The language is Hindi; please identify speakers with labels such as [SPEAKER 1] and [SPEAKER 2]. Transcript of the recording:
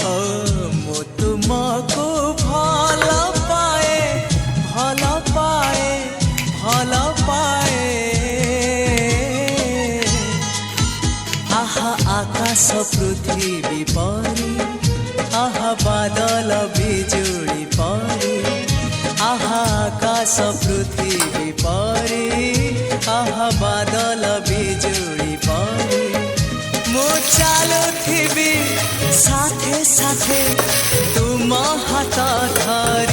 [SPEAKER 1] ओ मो तुमको भल पाए भल पाए भल पाए आहा आकाश पृथ्वी परी आहा बादल बिजुली परी आहा आकाश पृथ्वी परी आहा बादल बिजुली परी मो चालुथिबी साथे साथे तुम हाथ धरी।